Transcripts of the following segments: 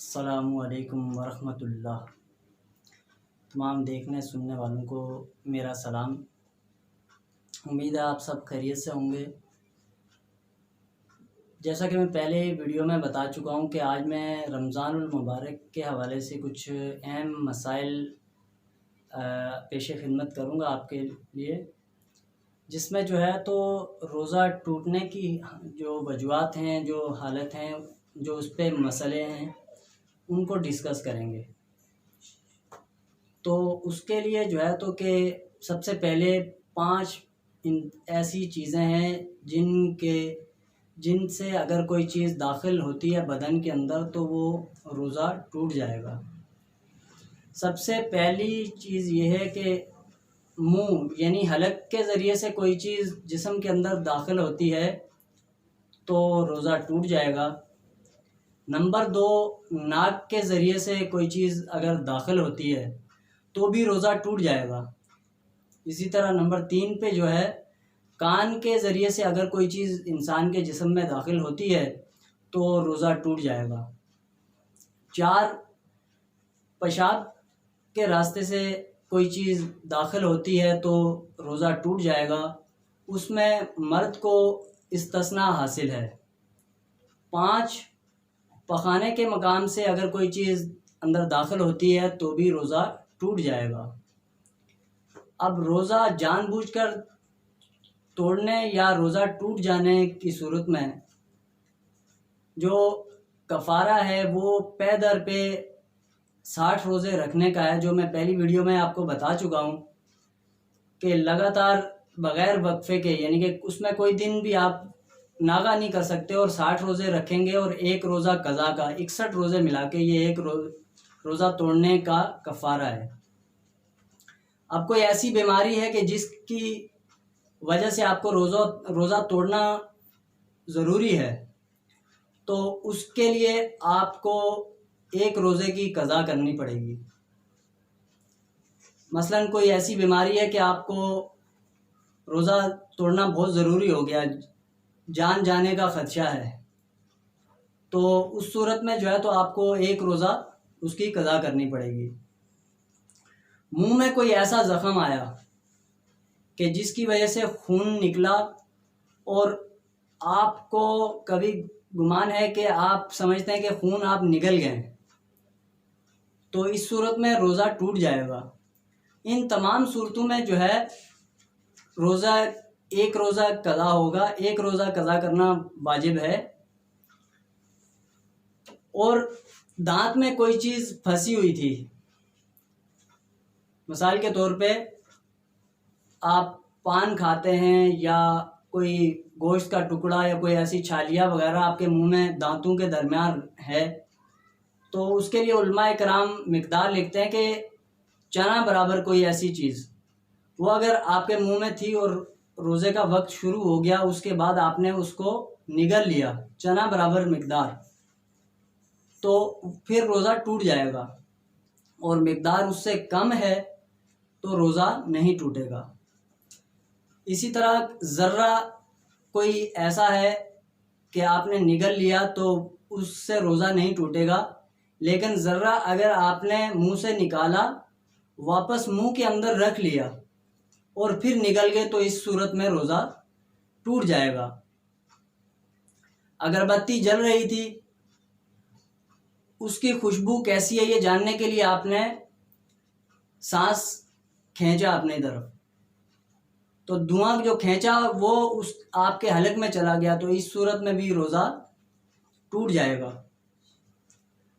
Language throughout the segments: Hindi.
अस्सलामुअलैकुम वरहमतुल्लाह। तमाम देखने सुनने वालों को मेरा सलाम। उम्मीद है आप सब खैरियत से होंगे। जैसा कि मैं पहले वीडियो में बता चुका हूं कि आज मैं रमज़ानुल मुबारक के हवाले से कुछ अहम मसाइल पेश खिदमत करूंगा आपके लिए, जिसमें जो है तो रोज़ा टूटने की जो वजूहात हैं, जो हालत हैं, जो उस पर मसले हैं, उनको डिस्कस करेंगे। तो उसके लिए जो है तो कि सबसे पहले 5 ऐसी चीज़ें हैं जिनसे अगर कोई चीज़ दाखिल होती है बदन के अंदर तो वो रोज़ा टूट जाएगा। सबसे पहली चीज़ ये है कि मुंह यानी हलक के ज़रिए से कोई चीज़ जिस्म के अंदर दाखिल होती है तो रोज़ा टूट जाएगा। नंबर 2, नाक के ज़रिए से कोई चीज़ अगर दाखिल होती है तो भी रोज़ा टूट जाएगा। इसी तरह नंबर 3 पे जो है कान के ज़रिए से अगर कोई चीज़ इंसान के जिस्म में दाखिल होती है तो रोज़ा टूट जाएगा। 4, पेशाब के रास्ते से कोई चीज़ दाखिल होती है तो रोज़ा टूट जाएगा। उसमें मर्द को इस्तिस्ना हासिल है। 5, पखाने के मकाम से अगर कोई चीज़ अंदर दाखिल होती है तो भी रोज़ा टूट जाएगा। अब रोज़ा जानबूझकर तोड़ने या रोज़ा टूट जाने की सूरत में जो कफ़ारा है वो पे दर पे 60 रोज़े रखने का है, जो मैं पहली वीडियो में आपको बता चुका हूँ कि लगातार बग़ैर वक्फे के, यानी कि उसमें कोई दिन भी आप नागा नहीं कर सकते और 60 रोज़े रखेंगे और एक रोज़ा कज़ा का 61 रोज़े मिला के ये एक रोज़ा तोड़ने का कफ़ारा है। अब कोई ऐसी बीमारी है कि जिसकी वजह से आपको रोज़ा तोड़ना ज़रूरी है तो उसके लिए आपको एक रोज़े की कज़ा करनी पड़ेगी। मसलन कोई ऐसी बीमारी है कि आपको रोज़ा तोड़ना बहुत ज़रूरी हो गया, जान जाने का ख़दशा है, तो उस सूरत में जो है तो आपको एक रोज़ा उसकी कज़ा करनी पड़ेगी। मुंह में कोई ऐसा ज़ख़म आया कि जिसकी वजह से खून निकला और आपको कभी गुमान है कि आप समझते हैं कि खून आप निकल गए, तो इस सूरत में रोज़ा टूट जाएगा। इन तमाम सूरतों में जो है एक रोज़ा कज़ा होगा, एक रोज़ा कज़ा करना वाजिब है। और दांत में कोई चीज़ फंसी हुई थी, मिसाल के तौर पे आप पान खाते हैं या कोई गोश्त का टुकड़ा या कोई ऐसी छालियाँ वगैरह आपके मुंह में दांतों के दरमियान है, तो उसके लिए उलमाए कराम मिकदार लिखते हैं कि चना बराबर कोई ऐसी चीज़ वो अगर आपके मुंह में थी और रोज़े का वक्त शुरू हो गया, उसके बाद आपने उसको निगल लिया चना बराबर मिकदार, तो फिर रोज़ा टूट जाएगा। और मिकदार उससे कम है तो रोज़ा नहीं टूटेगा। इसी तरह ज़र्रा कोई ऐसा है कि आपने निगल लिया तो उससे रोज़ा नहीं टूटेगा, लेकिन ज़र्रा अगर आपने मुंह से निकाला, वापस मुंह के अंदर रख लिया और फिर निकल गए तो इस सूरत में रोज़ा टूट जाएगा। अगरबत्ती जल रही थी, उसकी खुशबू कैसी है ये जानने के लिए आपने सांस खींचा अपनी तरफ, तो धुआं जो खींचा वो उस आपके हलक में चला गया, तो इस सूरत में भी रोज़ा टूट जाएगा।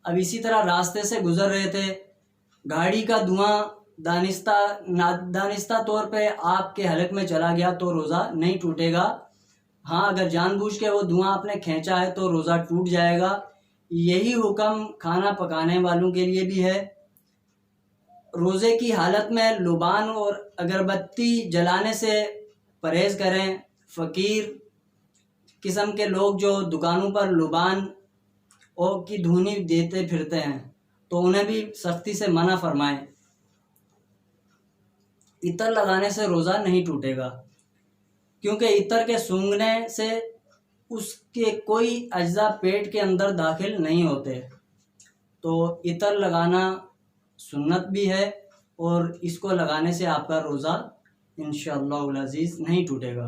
अब इसी तरह रास्ते से गुजर रहे थे, गाड़ी का धुआं दानिस्ता तौर पे आपके हलक में चला गया तो रोज़ा नहीं टूटेगा। हाँ, अगर जानबूझ के वो धुआं आपने खींचा है तो रोज़ा टूट जाएगा। यही हुक्म खाना पकाने वालों के लिए भी है। रोज़े की हालत में लुबान और अगरबत्ती जलाने से परहेज़ करें। फ़कीर किस्म के लोग जो दुकानों पर लुबान और की धुनी देते फिरते हैं तो उन्हें भी सख्ती से मना फरमाएं। इतर लगाने से रोज़ा नहीं टूटेगा, क्योंकि इतर के सूंघने से उसके कोई अज्जा पेट के अंदर दाखिल नहीं होते। तो इतर लगाना सुन्नत भी है और इसको लगाने से आपका रोज़ा इंशाअल्लाह अज़ीज़ नहीं टूटेगा।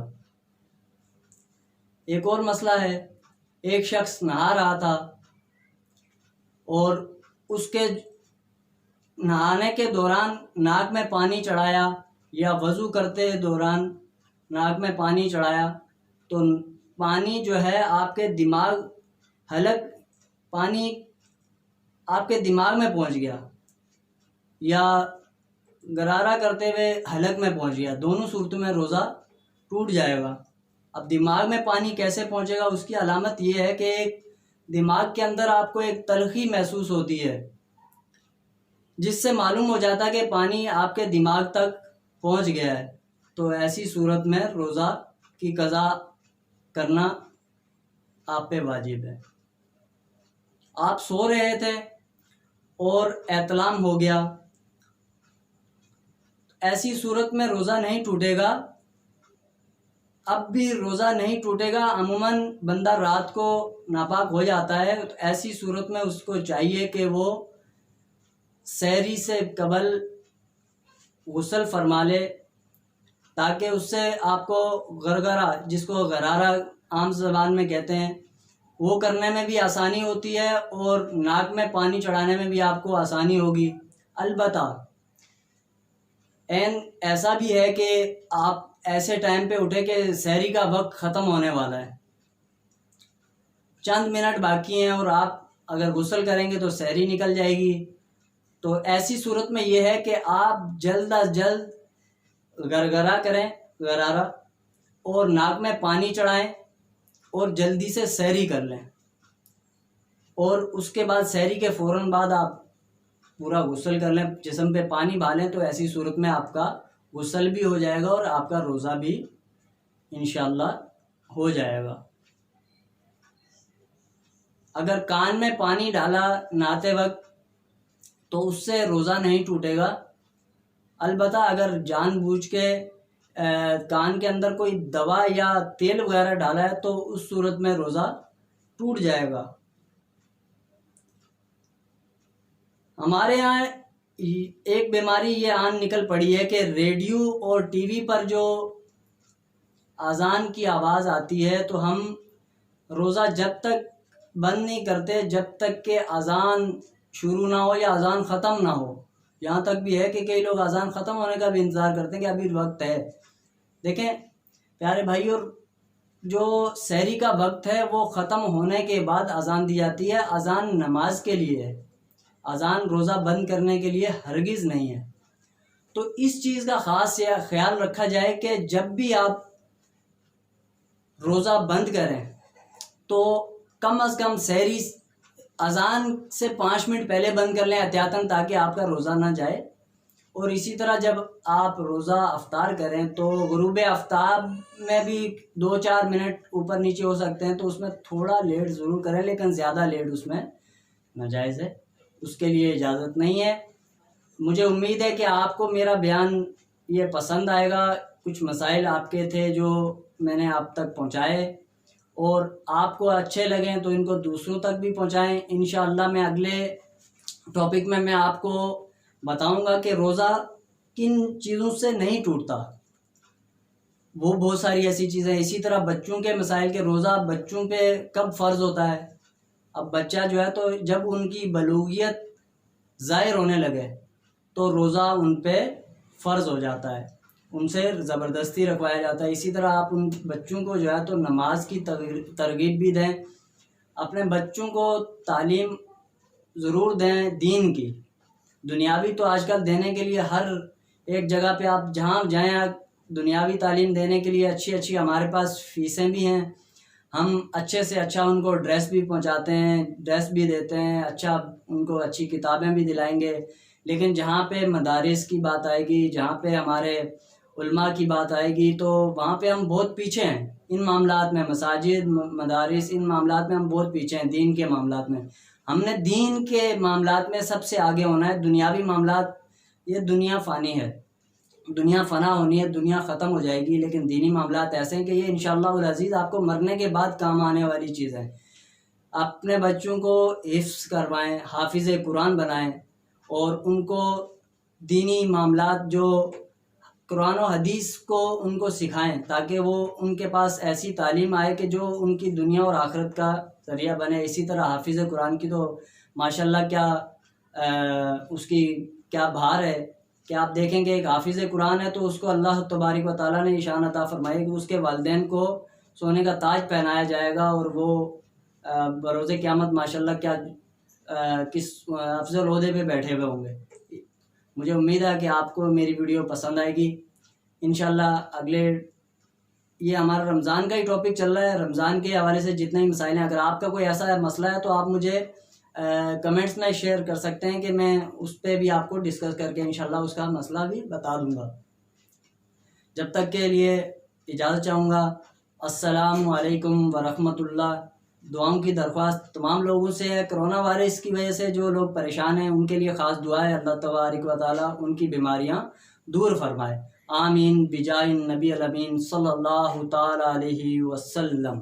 एक और मसला है, एक शख्स नहा रहा था और उसके नहाने के दौरान नाक में पानी चढ़ाया या वज़ू करते दौरान नाक में पानी चढ़ाया, तो पानी जो है आपके दिमाग हलक पानी आपके दिमाग में पहुंच गया या गरारा करते हुए हलक में पहुंच गया, दोनों सूरतों में रोज़ा टूट जाएगा। अब दिमाग में पानी कैसे पहुंचेगा, उसकी अलामत ये है कि एक दिमाग के अंदर आपको एक तलखी महसूस होती है, जिससे मालूम हो जाता है कि पानी आपके दिमाग तक पहुंच गया है। तो ऐसी सूरत में रोज़ा की क़ज़ा करना आप पे वाजिब है। आप सो रहे थे और एहतलाम हो गया, ऐसी सूरत में रोज़ा नहीं टूटेगा। अब भी रोज़ा नहीं टूटेगा। अमूमन बंदा रात को नापाक हो जाता है, तो ऐसी सूरत में उसको चाहिए कि वो सहरी से कबल गुस्ल फरमा ले, ताकि उससे आपको गरगरा, जिसको गरारा आम ज़बान में कहते हैं, वो करने में भी आसानी होती है और नाक में पानी चढ़ाने में भी आपको आसानी होगी। अलबत्ता ऐसा भी है कि आप ऐसे टाइम पे उठे कि सहरी का वक्त ख़त्म होने वाला है, चंद मिनट बाकी हैं और आप अगर गुस्ल करेंगे तो सहरी निकल जाएगी। तो ऐसी सूरत में यह है कि आप जल्द अज जल्द गरगरा करें, गरारा, और नाक में पानी चढ़ाएं और जल्दी से सहरी कर लें, और उसके बाद सहरी के फ़ौरन बाद आप पूरा गुस्ल कर लें, जिस्म पे पानी डालें। तो ऐसी सूरत में आपका गुस्ल भी हो जाएगा और आपका रोज़ा भी इंशाअल्लाह हो जाएगा। अगर कान में पानी डाला नहाते वक्त तो उससे रोज़ा नहीं टूटेगा। अलबत्ता अगर जानबूझ के कान के अंदर कोई दवा या तेल वगैरह डाला है तो उस सूरत में रोज़ा टूट जाएगा। हमारे यहाँ एक बीमारी ये आम निकल पड़ी है कि रेडियो और टीवी पर जो अज़ान की आवाज़ आती है तो हम रोज़ा जब तक बंद नहीं करते जब तक कि अज़ान शुरू ना हो या अज़ान ख़त्म ना हो। यहाँ तक भी है कि कई लोग अज़ान ख़त्म होने का भी इंतज़ार करते हैं कि अभी वक्त है। देखें प्यारे भाई, और जो सहरी का वक्त है वो ख़त्म होने के बाद अज़ान दी जाती है। अज़ान नमाज के लिए है, अज़ान रोज़ा बंद करने के लिए हरगिज़ नहीं है। तो इस चीज़ का ख़ास ख्याल रखा जाए कि जब भी आप रोज़ा बंद करें तो कम अज़ कम सहरी अज़ान से 5 मिनट पहले बंद कर लें एहतियातन, ताकि आपका रोज़ा ना जाए। और इसी तरह जब आप रोज़ा अफ्तार करें तो गुरूब आफ्ताब में भी 2-4 मिनट ऊपर नीचे हो सकते हैं, तो उसमें थोड़ा लेट ज़रूर करें, लेकिन ज़्यादा लेट उसमें नाजायज़ है, उसके लिए इजाज़त नहीं है। मुझे उम्मीद है कि आपको मेरा बयान ये पसंद आएगा। कुछ मसाइल आपके थे जो मैंने आप तक पहुँचाए, और आपको अच्छे लगें तो इनको दूसरों तक भी पहुँचाएँ। इंशाअल्लाह मैं अगले टॉपिक में मैं आपको बताऊंगा कि रोज़ा किन चीज़ों से नहीं टूटता। वो बहुत सारी ऐसी चीज़ें। इसी तरह बच्चों के मसाइल के रोज़ा बच्चों पे कब फ़र्ज़ होता है। अब बच्चा जो है तो जब उनकी बलूगियत ज़ाहिर होने लगे तो रोज़ा उन पे फ़र्ज़ हो जाता है, उनसे ज़बरदस्ती रखवाया जाता है। इसी तरह आप उन बच्चों को जो है तो नमाज की तरगीब भी दें, अपने बच्चों को तालीम ज़रूर दें दीन की। दुनियावी तो आजकल देने के लिए हर एक जगह पे आप जहाँ जाएं दुनियावी तालीम देने के लिए अच्छी अच्छी हमारे पास फ़ीसें भी हैं। हम अच्छे से अच्छा उनको ड्रेस भी पहुंचाते हैं, ड्रेस भी देते हैं, अच्छा उनको अच्छी किताबें भी दिलाएंगे। लेकिन जहाँ पे मदारिस की बात आएगी, जहाँ पे हमारे उल्मा की बात आएगी, तो वहाँ पे हम बहुत पीछे हैं इन मामलात में। मसाजिद, मदारिस, इन मामलात में हम बहुत पीछे हैं। दीन के मामलात में हमने दीन के मामलात में सबसे आगे होना है। दुनियावी मामलात, ये दुनिया फ़ानी है, दुनिया फ़ना होनी है, दुनिया ख़त्म हो जाएगी। लेकिन दीनी मामलात ऐसे हैं कि ये इंशाअल्लाह अज़ीज़ आपको मरने के बाद काम आने वाली चीज़ है। अपने बच्चों को हिफ्ज़ करवाएं, हाफिज़ कुरान बनाएं और उनको दीनी मामलात जो कुरान और हदीस को उनको सिखाएं, ताकि वो उनके पास ऐसी तालीम आए कि जो उनकी दुनिया और आखिरत का ज़रिया बने। इसी तरह हाफिज़ कुरान की तो माशाल्लाह क्या उसकी क्या भार है कि आप देखेंगे एक हाफिज़ कुरान है तो उसको अल्लाह तबारक व तआला ने ईशान अता फरमाई कि उसके वालिदैन को सोने का ताज पहनाया जाएगा और वो बरोज़े क़यामत माशाल्लाह क्या किस अफजल ओहदे पे बैठे हुए होंगे। मुझे उम्मीद है कि आपको मेरी वीडियो पसंद आएगी। इंशाल्लाह अगले, ये हमारा रमज़ान का ही टॉपिक चल रहा है, रमज़ान के हवाले से जितने ही मसाइल हैं, अगर आपका कोई ऐसा मसला है तो आप मुझे कमेंट्स में शेयर कर सकते हैं कि मैं उस पर भी आपको डिस्कस करके इंशाल्लाह उसका मसला भी बता दूंगा। जब तक के लिए इजाज़त चाहूँगा। अस्सलामु अलैकुम वरहमतुल्लाह। दुआओं की दरख्वास्त तमाम लोगों से है। कोरोना वायरस की वजह से जो लोग परेशान हैं उनके लिए ख़ास दुआ है, अल्लाह तबारक व तआला उनकी बीमारियां दूर फरमाए। आमीन बिजाइन नबी अल अमीन सल्लल्लाहु तआला अलैहि वसल्लम।